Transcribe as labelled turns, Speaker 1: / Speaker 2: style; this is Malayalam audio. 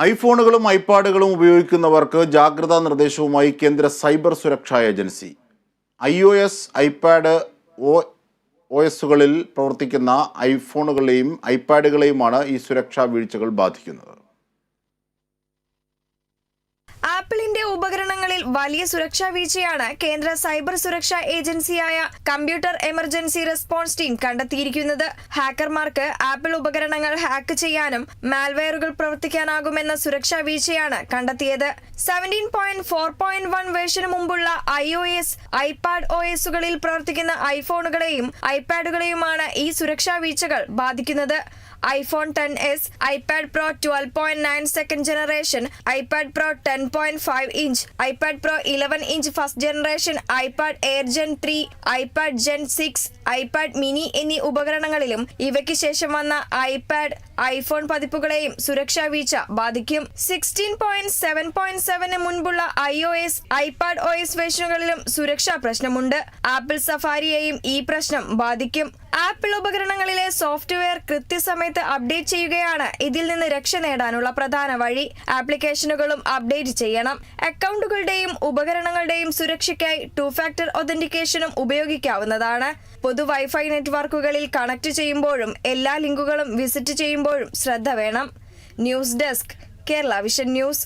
Speaker 1: ഐഫോണുകളും ഐപാഡുകളും ഉപയോഗിക്കുന്നവർക്ക് ജാഗ്രതാ നിർദ്ദേശവുമായി കേന്ദ്ര സൈബർ സുരക്ഷാ ഏജൻസി. iOS, ഐപാഡ് OSകളിൽ പ്രവർത്തിക്കുന്ന ഐഫോണുകളെയും ഐപാഡുകളെയുമാണ് ഈ സുരക്ഷാ വീഴ്ചകൾ ബാധിക്കുന്നത്.
Speaker 2: ആപ്പിളിന്റെ ഉപകരണങ്ങളിൽ വലിയ സുരക്ഷാ വീഴ്ചയാണ് കേന്ദ്ര സൈബർ സുരക്ഷാ ഏജൻസിയായ കമ്പ്യൂട്ടർ എമർജൻസി റെസ്പോൺസ് ടീം കണ്ടെത്തിയിരിക്കുന്നത്. ഹാക്കർമാർക്ക് ആപ്പിൾ ഉപകരണങ്ങൾ ഹാക്ക് ചെയ്യാനും മാൽവെയറുകൾ പ്രവർത്തിക്കാനാകുമെന്ന സുരക്ഷാ വീഴ്ചയാണ് കണ്ടെത്തിയത്. 17.4.1 വേർഷന് മുമ്പുള്ള iOS, ഐപാഡ് OSകളിൽ പ്രവർത്തിക്കുന്ന ഐഫോണുകളെയും ഐപാഡുകളെയുമാണ് ഈ സുരക്ഷാ വീഴ്ചകൾ ബാധിക്കുന്നത്. iPhone XS, iPad Pro 12.9 second generation, iPad Pro 10.5 inch, iPad Pro 11 inch first generation, iPad Air Gen 3, iPad Gen 6, iPad mini എന്നീ ഉപകരണങ്ങളിലും ഇവയ്ക്ക് ശേഷം വന്ന iPad, iPhone പതിപ്പുകളെയും സുരക്ഷാ വീഴ്ച ബാധിക്കും. 16.7.7 മുൻപുള്ള iOS, ഐപാഡ് OS വേർഷനുകളിലും സുരക്ഷാ പ്രശ്നമുണ്ട്. ആപ്പിൾ സഫാരിയെയും ഈ പ്രശ്നം ബാധിക്കും. ആപ്പിൾ ഉപകരണങ്ങളിലെ സോഫ്റ്റ്വെയർ കൃത്യസമയത്ത് അപ്ഡേറ്റ് ചെയ്യുകയാണ് ഇതിൽ നിന്ന് രക്ഷ നേടാനുള്ള പ്രധാന വഴി. ആപ്ലിക്കേഷനുകളും അപ്ഡേറ്റ് ചെയ്യണം. അക്കൗണ്ടുകളുടെയും ഉപകരണങ്ങളുടെയും സുരക്ഷയ്ക്കായി 2-factor authenticationും ഉപയോഗിക്കാവുന്നതാണ്. പൊതു വൈഫൈ നെറ്റ്വർക്കുകളിൽ കണക്ട് ചെയ്യുമ്പോഴും എല്ലാ ലിങ്കുകളും വിസിറ്റ് ചെയ്യുമ്പോഴും ശ്രദ്ധ വേണം. News desk, Kerala vision news.